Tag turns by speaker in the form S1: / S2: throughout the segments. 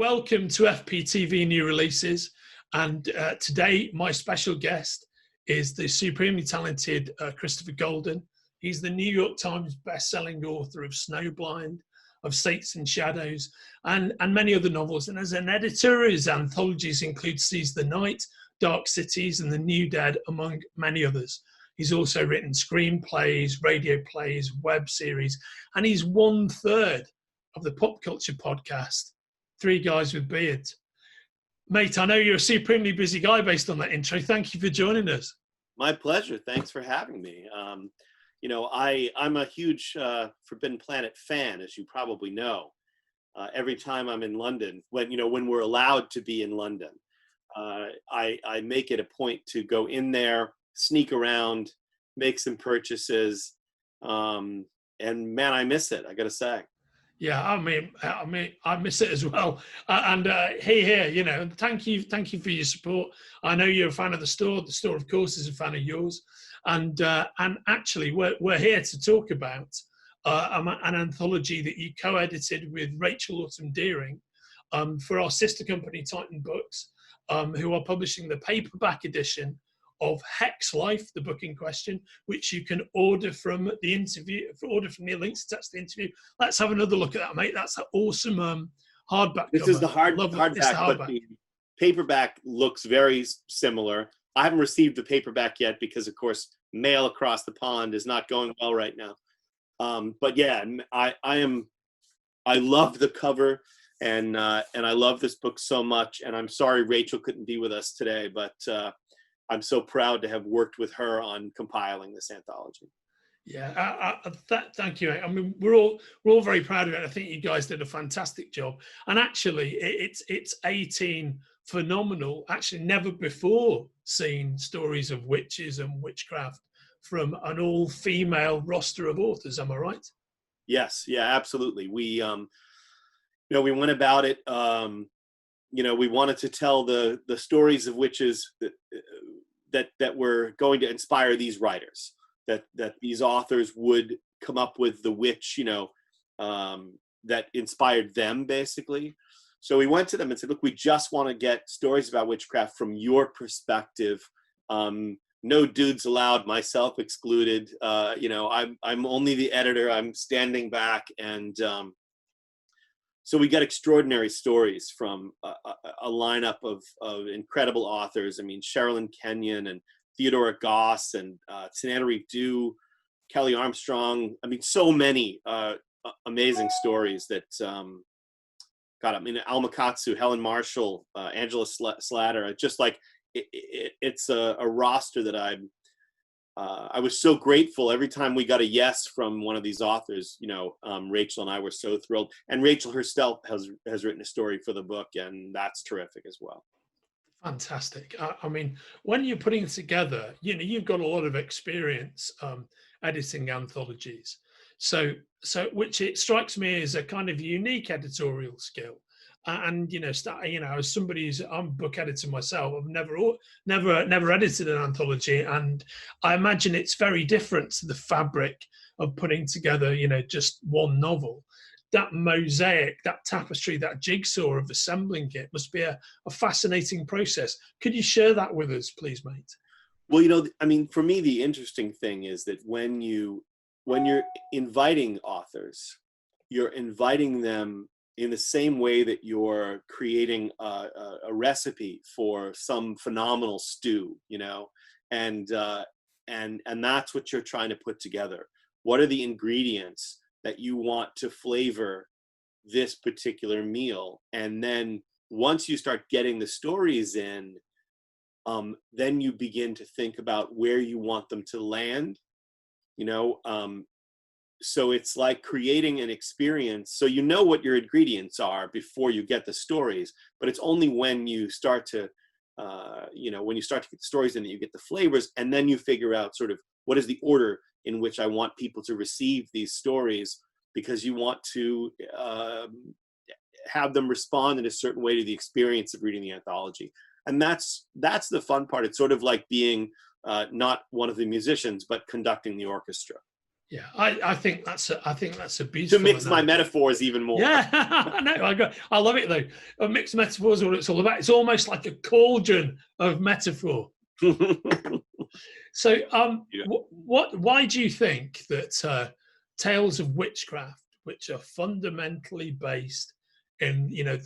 S1: Welcome to FPTV New Releases. And today, my special guest is the supremely talented Christopher Golden. He's the New York Times best-selling author of Snowblind, of States and Shadows, and many other novels. And as an editor, his anthologies include Seize the Night, Dark Cities, and The New Dead, among many others. He's also written screenplays, radio plays, web series, and he's 1/3 of the pop culture podcast, Three Guys with Beards. Mate, I know you're a supremely busy guy based on that intro. Thank you for joining us.
S2: My pleasure. Thanks for having me. I'm a huge Forbidden Planet fan, as you probably know. Every time I'm in London, when we're allowed to be in London, I make it a point to go in there, sneak around, make some purchases, and man, I miss it, I gotta say.
S1: Yeah, I mean, I miss it as well. Here, thank you for your support. I know you're a fan of the store. The store, of course, is a fan of yours. And actually, we're here to talk about an anthology that you co-edited with Rachel Autumn Deering for our sister company, Titan Books, who are publishing the paperback edition of Hex Life, the book in question, which you can order from the interview, order from the links attached to the interview. Let's have another look at that, mate. That's an awesome hardback
S2: This
S1: cover.
S2: is the hardback, but the paperback looks very similar. I haven't received the paperback yet because, of course, mail across the pond is not going well right now. But yeah, I love the cover, and I love this book so much. And I'm sorry Rachel couldn't be with us today, but I'm so proud to have worked with her on compiling this anthology.
S1: Yeah, thank you. I mean, we're all very proud of it. I think you guys did a fantastic job. And actually, it's 18 phenomenal, actually never before seen stories of witches and witchcraft from an all-female roster of authors. Am I right?
S2: Yes, yeah, absolutely. We we went about it. We wanted to tell the stories of witches that were going to inspire these writers, that these authors would come up with the witch, that inspired them, basically. So we went to them and said, look, we just want to get stories about witchcraft from your perspective. No dudes allowed, myself excluded. I'm only the editor. I'm standing back, and so we get extraordinary stories from a lineup of incredible authors. I mean, Sherilyn Kenyon and Theodora Goss and Tananarive Due, Kelly Armstrong. I mean, so many amazing stories that, Alma Katsu, Helen Marshall, Angela Slatter. Just like it's a roster that I was so grateful every time we got a yes from one of these authors. Rachel and I were so thrilled, and Rachel herself has written a story for the book, and that's terrific as well.
S1: Fantastic. I mean, when you're putting it together, you've got a lot of experience editing anthologies. So which it strikes me as a kind of unique editorial skill. And as somebody who's I'm a book editor myself, I've never edited an anthology, and I imagine it's very different to the fabric of putting together just one novel. That mosaic, that tapestry, that jigsaw of assembling it must be a fascinating process. Could you share that with us, please, mate?
S2: Well, for me, the interesting thing is that when you're inviting authors, you're inviting them in the same way that you're creating a recipe for some phenomenal stew, and that's what you're trying to put together. What are the ingredients that you want to flavor this particular meal? And then once you start getting the stories in, then you begin to think about where you want them to land, so it's like creating an experience. So you know what your ingredients are before you get the stories, but it's only when you start to, when you start to get the stories in that you get the flavors, and then you figure out sort of what is the order in which I want people to receive these stories, because you want to have them respond in a certain way to the experience of reading the anthology. And that's the fun part. It's sort of like being not one of the musicians, but conducting the orchestra.
S1: Yeah, I think that's a
S2: To
S1: beautiful
S2: mix my
S1: analogy.
S2: metaphors even more.
S1: Yeah, I love it though. A mixed metaphor is what it's all about. It's almost like a cauldron of metaphor. So,
S2: Yeah.
S1: why do you think that tales of witchcraft, which are fundamentally based in, you know,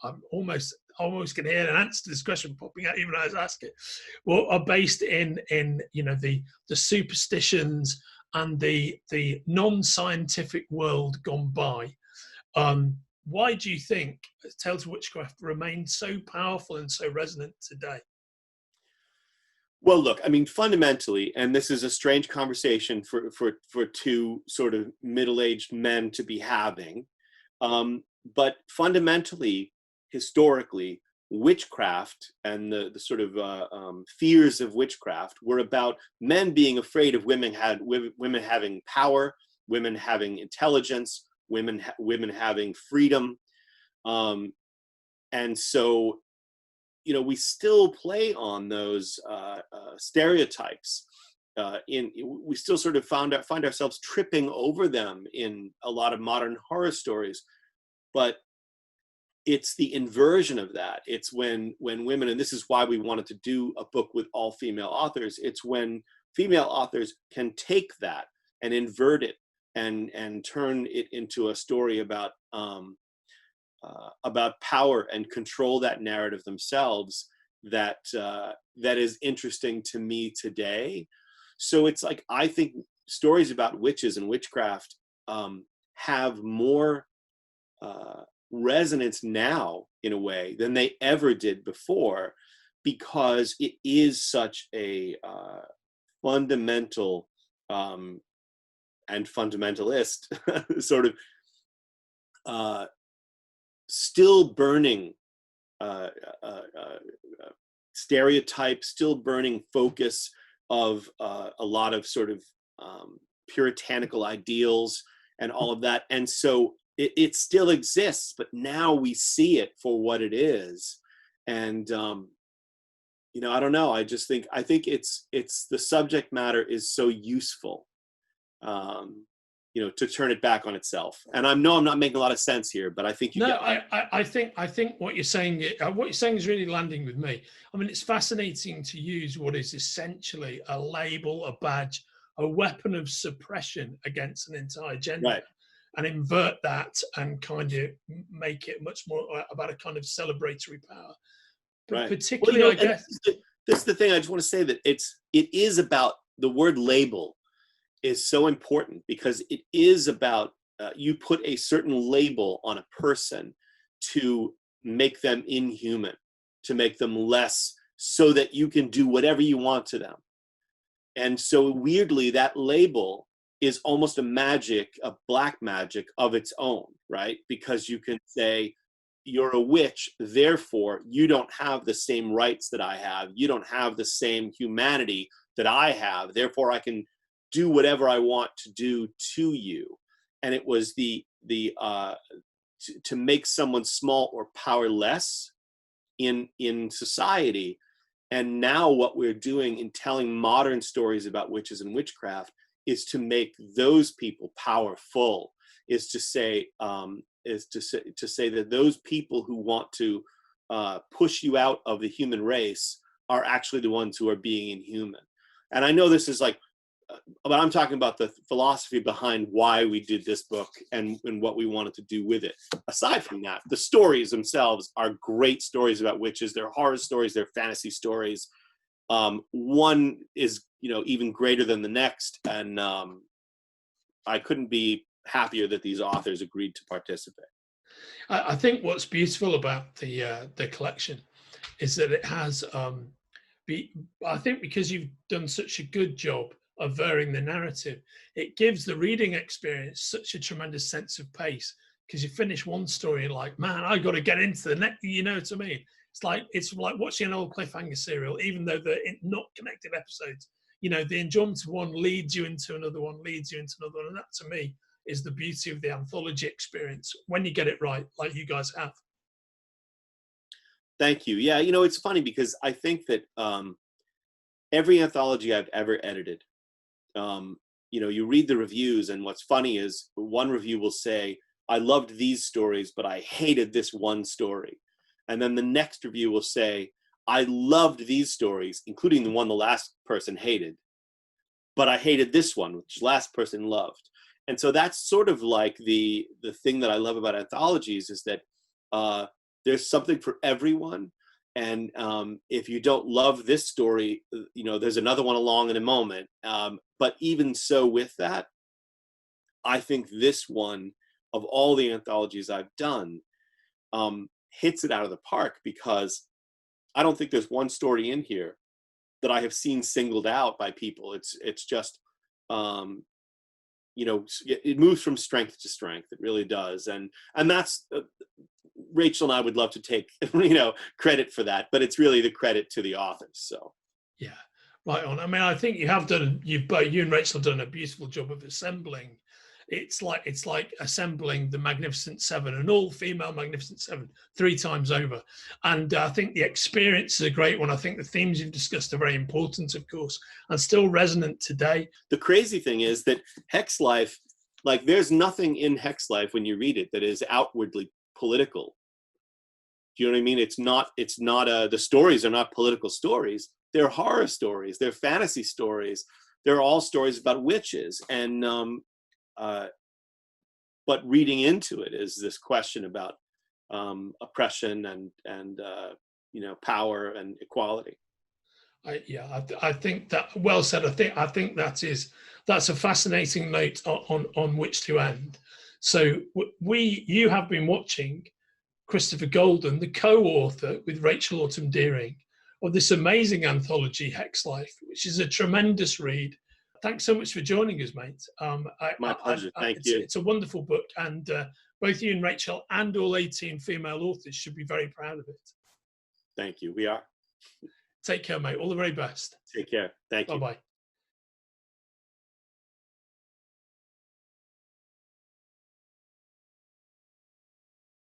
S1: I'm almost going to hear an answer to this question popping out even as I ask it, well, are based in you know the superstitions and the non-scientific world gone by? Why do you think tales of witchcraft remain so powerful and so resonant today?
S2: Well, look, I mean, fundamentally, and this is a strange conversation for two sort of middle-aged men to be having, but fundamentally, historically, witchcraft and the sort of fears of witchcraft were about men being afraid of women having power, women having intelligence, women having freedom, and so we still play on those stereotypes. We still sort of find ourselves tripping over them in a lot of modern horror stories, but it's the inversion of that. It's when women, and this is why we wanted to do a book with all female authors. It's when female authors can take that and invert it and turn it into a story about power and control that narrative themselves, that is interesting to me today. So it's like, I think stories about witches and witchcraft have more resonance now in a way than they ever did before, because it is such a fundamental and fundamentalist sort of still burning stereotype, still burning focus of a lot of sort of puritanical ideals and all of that. And so it still exists, but now we see it for what it is. And I don't know. I think it's the subject matter is so useful, to turn it back on itself. And I'm not making a lot of sense here, but I think you
S1: No,
S2: get it.
S1: I think what you're saying is really landing with me. I mean, it's fascinating to use what is essentially a label, a badge, a weapon of suppression against an entire gender,
S2: Right.
S1: and invert that and kind of make it much more about a kind of celebratory power. But
S2: Right. Well,
S1: particularly, I
S2: and
S1: guess.
S2: this is the thing. I just want to say that it is about, the word label is so important, because it is about you put a certain label on a person to make them inhuman, to make them less, so that you can do whatever you want to them. And so weirdly, that label is almost a black magic of its own, right? Because you can say, you're a witch, therefore you don't have the same rights that I have. You don't have the same humanity that I have. Therefore, I can do whatever I want to do to you. And it was to make someone small or powerless in society. And now what we're doing in telling modern stories about witches and witchcraft is to make those people powerful, is to say that those people who want to push you out of the human race are actually the ones who are being inhuman. And I know this is like, but I'm talking about the philosophy behind why we did this book and what we wanted to do with it. Aside from that, the stories themselves are great stories about witches. They're horror stories, they're fantasy stories. One is, even greater than the next. And I couldn't be happier that these authors agreed to participate.
S1: I think what's beautiful about the collection is that it has. I think because you've done such a good job of varying the narrative, it gives the reading experience such a tremendous sense of pace. Because you finish one story and like, man, I got to get into the next. You know what I mean? It's like watching an old cliffhanger serial, even though they're not connected episodes. The enjoyment of one leads you into another one, and that to me is the beauty of the anthology experience when you get it right, like you guys have.
S2: Thank you. Yeah, it's funny because I think that every anthology I've ever edited, you know, you read the reviews, and what's funny is one review will say, I loved these stories, but I hated this one story. And then the next review will say, I loved these stories, including the one the last person hated, but I hated this one, which the last person loved. And so that's sort of like the thing that I love about anthologies, is that there's something for everyone. And if you don't love this story, you know, there's another one along in a moment. But even so, with that, I think this one, of all the anthologies I've done, hits it out of the park, because I don't think there's one story in here that I have seen singled out by people. It's just, you know, it moves from strength to strength. It really does. And that's, Rachel and I would love to take, you know, credit for that, but it's really the credit to the authors. So.
S1: Yeah, right on. I mean, I think you have done, you and Rachel have done a beautiful job of assembling. It's like assembling the Magnificent Seven, an all-female Magnificent Seven, 3 times over. And I think the experience is a great one. I think the themes you've discussed are very important, of course, and still resonant today.
S2: The crazy thing is that Hex Life, like, there's nothing in Hex Life when you read it that is outwardly political. Do you know what I mean? It's not the stories are not political stories. They're horror stories. They're fantasy stories. They're all stories about witches. And but reading into it is this question about oppression and you know, power and equality.
S1: I think that, well said. I think that's a fascinating note on which to end. So you have been watching Christopher Golden, the co-author with Rachel Autumn Deering, of this amazing anthology, Hex Life, which is a tremendous read. Thanks so much for joining us, mate.
S2: My pleasure. Thank you.
S1: It's a wonderful book, and both you and Rachel and all 18 female authors should be very proud of it.
S2: Thank you. We are.
S1: Take care, mate. All the very best.
S2: Take care. Thank you.
S1: Bye-bye.